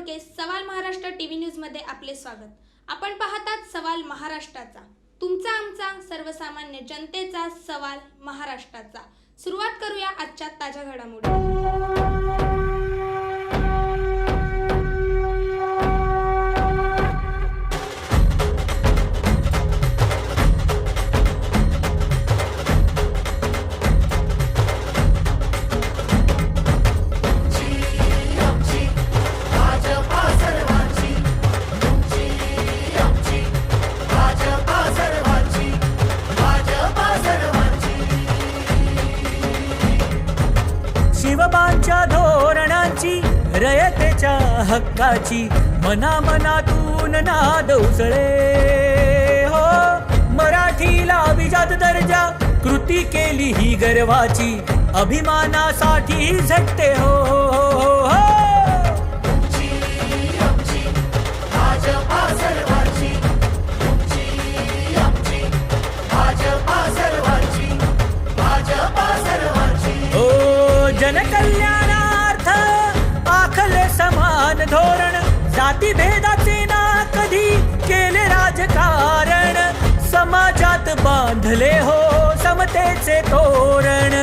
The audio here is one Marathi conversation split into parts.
बोडके सवाल महाराष्ट्र टीव्ही न्यूज मध्ये आपले स्वागत। आपण पाहतात सवाल महाराष्ट्राचा, तुमचा आमचा सर्वसामान्य जनतेचा सवाल महाराष्ट्राचा। सुरुवात करूया आजच्या ताज्या घडामोडी। शिवबांच्या धोरणांची रयतेच्या हक्काची मनामनातून नाद उसळे हो। मराठीला अभिजात दर्जा कृती केली ही गर्वाची, अभिमानासाठी झटते हो, हो, हो। जनकल्याणार्थ आखले समान धोरण, जाती भेदाचे ना कधी केले राजकारण, समाजात बांधले हो समतेचे तोरण।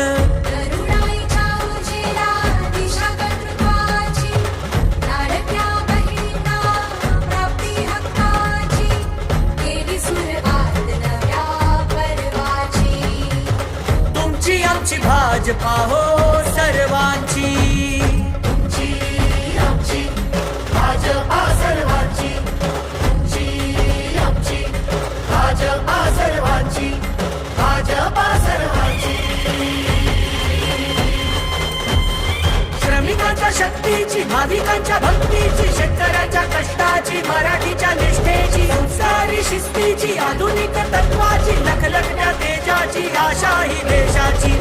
तुमची आमची भाजपा हो सर्वांची, तुमची आमची भाजपा सर्वांची, तुमची आमची भाजपा सर्वांची, भाजपा सर्वांची। श्रमिकांच्या शक्तीची, भाविकांच्या भक्तीची, शेतकऱ्यांच्या कष्टाची, मराठीच्या निष्ठेची, संस्कारी शिस्तीची, आधुनिक तत्वाची, लखलखत्या तेजाची, आशा ही देशाची।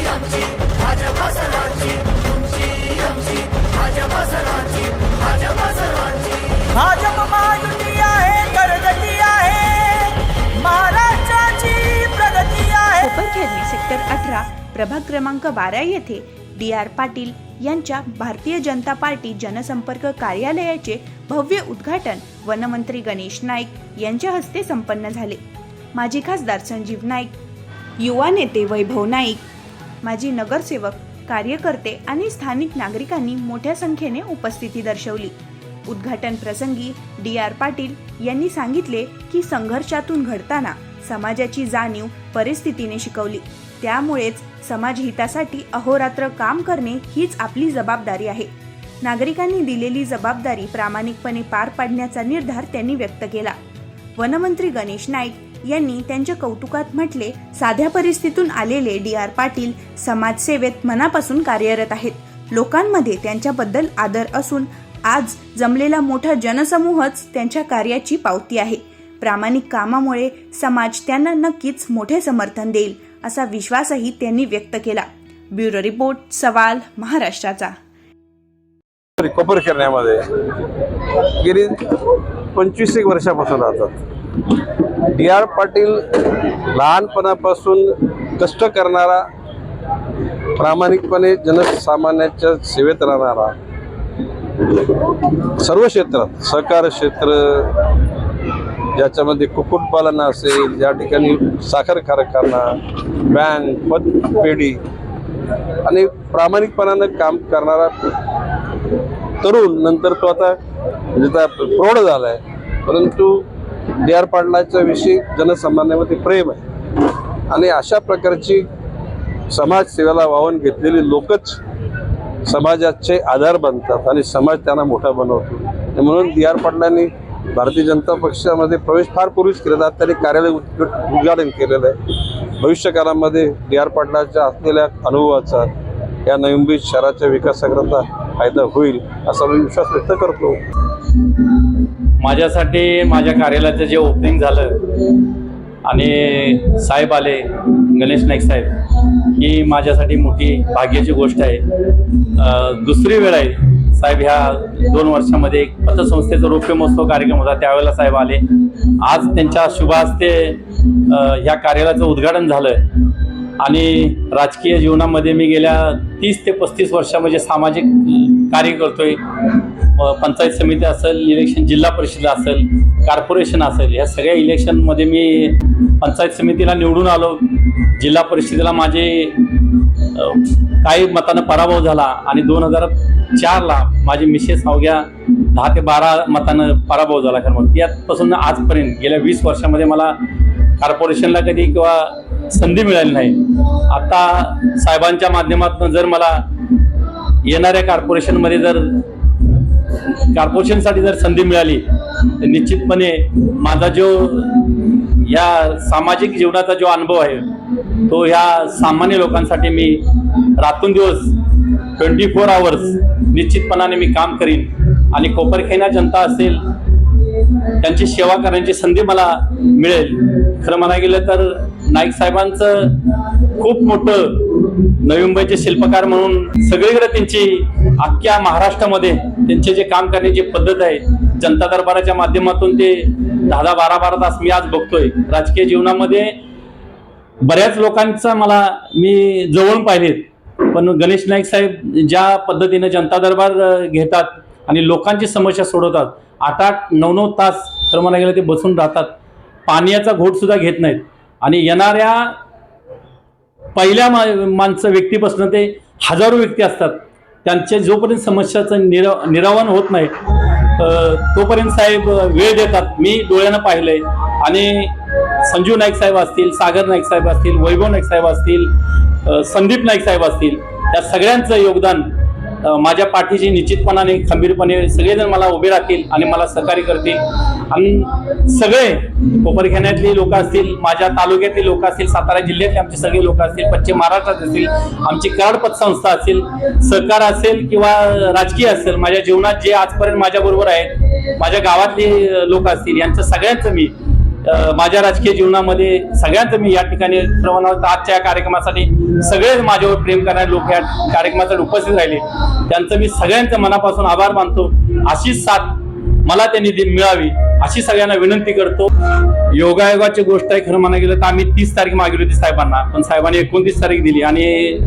आमची भाजपा सर्वांची, तुमची आमची भाजपा सर्वांची, भाजपा सर्वांची। भाजप महायुती आहे, प्रगती आहे, महाराष्ट्राची प्रगती आहे। कोपरखैरणे सेक्टर 18 प्रभाग क्रमांक 12 येथे डी.आर. पाटील यांच्या भारतीय जनता पार्टी जनसंपर्क कार्यालयाचे भव्य उद्घाटन वनमंत्री गणेश नाईक यांच्या हस्ते संपन्न झाले। माजी खासदार संजीव नाईक, युवा नेते वैभव नाईक, माजी नगरसेवक, कार्यकर्ते आणि स्थानिक नागरिकांनी मोठ्या संख्येने उपस्थिती दर्शवली। उद्घाटन प्रसंगी डी.आर. पाटील यांनी सांगितले की संघर्षातून घडताना समाजाची जाणीव परिस्थितीने शिकवली, त्यामुळेच समाज हितासाठी अहोरात्र काम करणे हीच आपली जबाबदारी आहे। नागरिकांनी दिलेली जबाबदारी प्रामाणिकपणे पार पाडण्याचा निर्धार त्यांनी व्यक्त केला। वनमंत्री गणेश नाईक यांनी त्यांच्या कौतुकात म्हटले, साध्या परिस्थितीतून आलेले डी.आर. पाटील समाजसेवेत मनापासून कार्यरत आहेत। लोकांमध्ये त्यांच्याबद्दल आदर असून आज जमलेला मोठा जनसमूहच त्यांच्या कार्याची पावती आहे। प्रामाणिक कामामुळे समाज त्यांना नक्कीच मोठे समर्थन देईल असा विश्वासही त्यांनी व्यक्त केला। ब्युरो रिपोर्ट, सवाल महाराष्ट्राचा। कोपरखैरण्यामध्ये गेली 25 वर्षापासून राहतात। डी.आर. पाटील लहानपणापासून कष्ट करणारा, प्रामाणिकपणे जनसामान्यांच्या सेवेत राहणारा, सर्व क्षेत्रात सहकार क्षेत्र ज्याच्यामध्ये कुक्कुटपालन असेल, ज्या ठिकाणी साखर कारखाना, बँक, पतपेढी आणि प्रामाणिकपणानं काम करणारा तरुण, नंतर तो आता प्रौढ झाला आहे, परंतु डी.आर. पाटलाच्या विषयी जनसामान्यामध्ये प्रेम आहे आणि अशा प्रकारची समाजसेवेला वाहून घेतलेली लोकच समाजाचे आधार बनतात आणि समाज त्यांना मोठा बनवतो। म्हणून डी.आर. पाटलांनी भारतीय जनता पक्षामध्ये प्रवेश फार पूर्वीच केलेला, त्यांनी कार्यालय उद्घाटन केलेलं आहे। भविष्यकाळामध्ये डी.आर. पाटलाच्या असलेल्या अनुभवाचा या नवी मुंबई शहराच्या विकासाकरता फायदा होईल असा मी विश्वास व्यक्त करतो। माझ्यासाठी माझ्या कार्यालयाचं जे ओपनिंग झालं आणि साहेब आले, गणेश नाईक साहेब, ही माझ्यासाठी मोठी भाग्याची गोष्ट आहे। दुसरी वेळ आहे साहेब ह्या 2 वर्षामध्ये एक पतसंस्थेचा रौप्य महोत्सव कार्यक्रम होता, त्यावेळेला साहेब आले। आज त्यांच्या शुभ हस्ते ह्या कार्यालयाचं उद्घाटन झालं आणि राजकीय जीवनामध्ये मी गेल्या 30 ते 35 वर्षामध्ये सामाजिक कार्य करतोय। पंचायत समिती असेल, इलेक्शन जिल्हा परिषद असेल, कॉर्पोरेशन असेल, या सगळ्या इलेक्शनमध्ये मी पंचायत समितीला निवडून आलो. जिल्हा परिषदेला माझे काही मतानं पराभव झाला आणि 2004ला माझी मिसेस अवघ्या 10 ते 12 मतानं पराभव झाला. खरं मग त्यापासून आजपर्यंत गेल्या 20 वर्षामध्ये मला कॉर्पोरेशनला कधी किंवा संधी मिळाली नाही. आता साहेबांच्या माध्यमातून जर मला येणाऱ्या कॉर्पोरेशनसाठी जर संधी मिळाली तर निश्चितपणे माझा जो या सामाजिक जीवनाचा जो अनुभव आहे तो ह्या सामान्य लोकांसाठी मी रात्रंदिवस 24 आवर्स निश्चितपणाने मी काम करीन आणि कोपरखैना जनता असेल त्यांची सेवा करण्याची संधी मला मिळेल. खरं म्हणायला गेलं तर नाईक साहेबांचं खूप मोठं नवी मुंबईचे शिल्पकार म्हणून सगळीकडे त्यांची अख्ख्या महाराष्ट्रामध्ये त्यांचे जे काम करण्याची पद्धत आहे, जनता दरबाराच्या माध्यमातून ते 10-12 तास मी आज बघतोय. राजकीय जीवनामध्ये बऱ्याच लोकांचा मी जवळून पाहिलेत, पण गणेश नाईक साहेब ज्या पद्धतीने जनता दरबार घेतात आणि लोकांची समस्या सोडवतात, 8-8, 9-9 तास खरं म्हणायला गेलं ते बसून राहतात, पाण्याचा घोट सुद्धा घेत नाहीत आणि येणाऱ्या पहिल्या व्यक्तीपासून ते हजारो व्यक्ती असतात, त्यांच्या जोपर्यंत समस्याचं निरावण होत नाही तोपर्यंत साहेब वेळ देतात. मी डोळ्यानं पाहिलंय आणि संजू नाईक साहेब असतील, सागर नाईक साहेब असतील, वैभव नाईक साहेब असतील, संदीप नाईक साहेब असतील, त्या सगळ्यांचं योगदान माझ्या पाठीशी निश्चितपणाने खंबीरपणे सगळेजण मला उभे राहतील आणि मला सहकार्य करतील. आणि सगळे कोपरखैन्यातली लोक असतील, माझ्या तालुक्यातली लोक असतील, सातारा जिल्ह्यातले आमचे सगळे लोक असतील, पश्चिम महाराष्ट्रात असतील, आमची कराड पतसंस्था असेल, सहकार असेल किंवा राजकीय असेल, माझ्या जीवनात जे आजपर्यंत माझ्याबरोबर आहेत, माझ्या गावातले लोक असतील, यांचं सगळ्यांचं मी माझ्या राजकीय जीवनामध्ये सगळ्यांचं मी या ठिकाणी आजच्या कार्यक्रमासाठी सगळे माझ्यावर प्रेम करणारे लोक या कार्यक्रमासाठी उपस्थित राहिले, त्यांचं मी सगळ्यांचं मनापासून आभार मानतो. अशीच साथ मला त्यांनी मिळावी अशी सगळ्यांना विनंती करतो. योगायोगाची गोष्ट आहे. खरं म्हणायला गेलं तर आम्ही 30 तारीख मागली होती साहेबांना, पण साहेबांनी 29 तारीख दिली आणि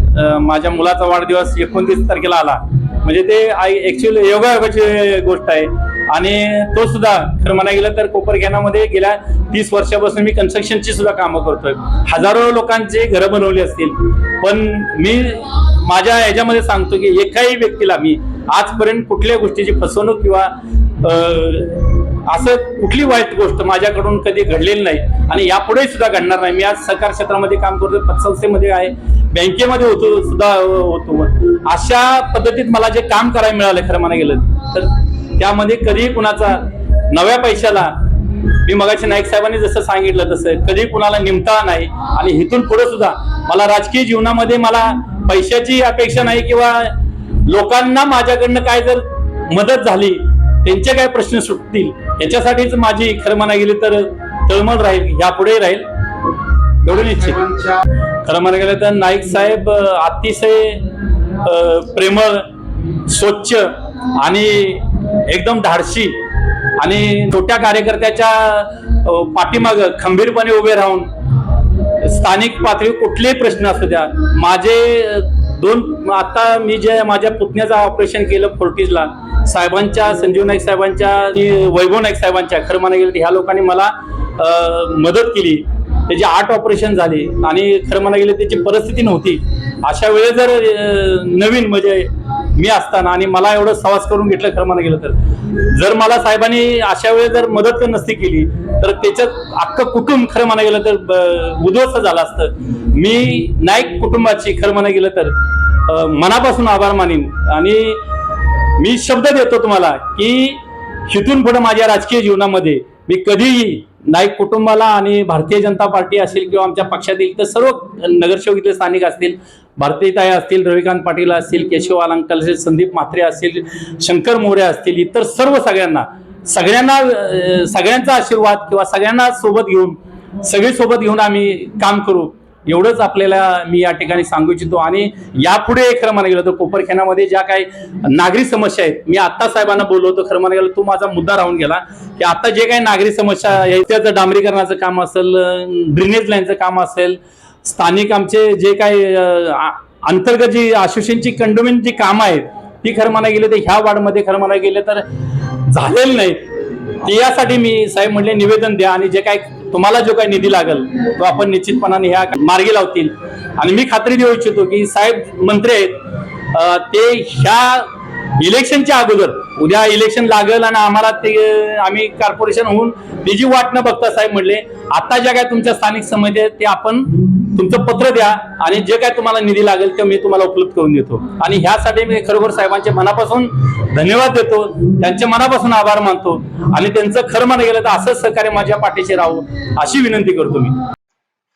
माझ्या मुलाचा वाढदिवस 29 तारखेला आला. म्हणजे ते ऍक्च्युअली योगायोगाची गोष्ट आहे. आणि तो सुद्धा खरं म्हणायला गेलं तर कोपरखैनामध्ये गेल्या 30 वर्षापासून मी कन्स्ट्रक्शनची सुद्धा कामं करतोय. हजारो लोकांचे घरं बनवली असतील, पण मी माझ्या याच्यामध्ये सांगतो की एकाही व्यक्तीला मी आजपर्यंत कुठल्या गोष्टीची फसवणूक किंवा असं कुठली वाईट गोष्ट माझ्याकडून कधी घडलेली नाही आणि यापुढे सुद्धा घडणार नाही. मी आज सहकार क्षेत्रामध्ये काम करतोय, पतसंस्थेमध्ये आहे, बँकेमध्ये होतो. अशा पद्धतीत मला जे काम करायला मिळालं खरं म्हणायला गेलं तर त्यामध्ये कधी कुणाचा नव्या पैशाला मी मगाशी नाईक साहेबांनी जसं सांगितलं तसं कधी कुणाला निमता नाही. आणि इथून पुढे सुद्धा मला राजकीय जीवनामध्ये मला पैशाची अपेक्षा नाही किंवा लोकांना माझ्याकडनं काय जर मदत झाली, त्यांचे काय प्रश्न सुटतील याच्यासाठीच माझी खरं म्हणायला गेली तर तळमळ राहील, यापुढे राहील एवढं निश्चित. खरं म्हणायला गेलं तर नाईक साहेब अतिशय प्रेमळ, स्वच्छ आणि एकदम धाडसी आणि छोट्या कार्यकर्त्याच्या पाठीमाग खंबीरपणे उभे राहून स्थानिक पातळी कुठलेही प्रश्न असू द्या. आता मी जे माझ्या पुतण्याचं ऑपरेशन केलं फोर्टीजला, साहेबांच्या, संजीव नाईक साहेबांच्या, वैभव नाईक साहेबांच्या खरं म्हणायला गेलं ह्या लोकांनी मला मदत केली. त्याचे 8 ऑपरेशन झाले आणि खरं म्हणायला गेलं त्याची परिस्थिती नव्हती. अशा वेळेस जर नवीन म्हणजे मी असताना आणि मला एवढं सवास करून घेतलं खरं म्हणायला गेलं तर जर मला साहेबांनी अशा वेळेस जर मदत नसती केली तर त्याच्यात अख्खं कुटुंब खरं म्हणायला गेलं तर उद्ध्वस्त झालं असतं. मी नाईक कुटुंबाची खरं म्हणायला गेलं तर मनापासून आभार मानीन आणि मी शब्द देतो तुम्हाला की इथून पुढे माझ्या राजकीय जीवनामध्ये मी कधीही नाईक कुटुंबाला आणि भारतीय जनता पार्टी असेल किंवा आमच्या पक्षातील तर सर्व नगरसेवक इथले स्थानिक असतील, भारतीताई असतील, रविकांत पाटील असतील, केशव अलंकार असतील, संदीप म्हात्रे असतील, शंकर मोरे असतील, इतर सर्व सगळ्यांचा आशीर्वाद किंवा सगळ्यांना सगळे सोबत घेऊन आम्ही काम करू एवढंच आपल्याला मी या ठिकाणी सांगू इच्छितो. आणि यापुढे खरं म्हणायला गेलं तर कोपरखैनामध्ये ज्या काही नागरी समस्या आहेत, मी आत्ता साहेबांना बोलवतो, खरं म्हणायला गेलं तो माझा मुद्दा राहून गेला की आता जे काही नागरी समस्या आहेत त्याचं डांबरीकरणाचं काम असेल, ड्रेनेज लाईनचं काम असेल, स्थानिक आमचे जे काही अंतर्गत जी आशुषेंची कंडोमेंट जी कामं आहेत ती खरं म्हणा गेले तर ह्या वार्डमध्ये खरं म्हणा गेले तर झालेलं नाही. ते यासाठी मी साहेब म्हणले निवेदन द्या आणि जे काय तुम्हाला जो काही निधी लागेल तो आपण निश्चितपणाने ह्या मार्गी लावतील. आणि मी खात्री देऊ इच्छितो की साहेब मंत्री आहेत ते ह्या इलेक्शनच्या अगोदर उद्या इलेक्शन लागेल आणि आम्हाला ते आम्ही कॉर्पोरेशन होऊन त्याची वाट न बघता साहेब म्हणले आता ज्या काय तुमच्या स्थानिक समिती आहेत ते आपण तुमचं पत्र द्या आणि जे काय तुम्हाला निधी लागेल ते मी तुम्हाला उपलब्ध करून देतो. आणि ह्यासाठी मी खरोखर साहेबांचे मनापासून धन्यवाद देतो, त्यांचे मनापासून आभार मानतो आणि त्यांचं खरं म्हणा गेलं तर असंच सहकार्य माझ्या पाठीशी राहावं अशी विनंती करतो मी.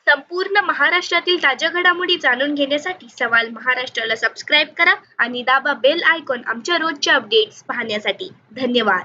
संपूर्ण महाराष्ट्रातील ताज्या घडामोडी जाणून घेण्यासाठी सवाल महाराष्ट्राला सबस्क्राईब करा आणि दाबा बेल आयकॉन आमच्या रोजच्या अपडेट्स पाहण्यासाठी. धन्यवाद.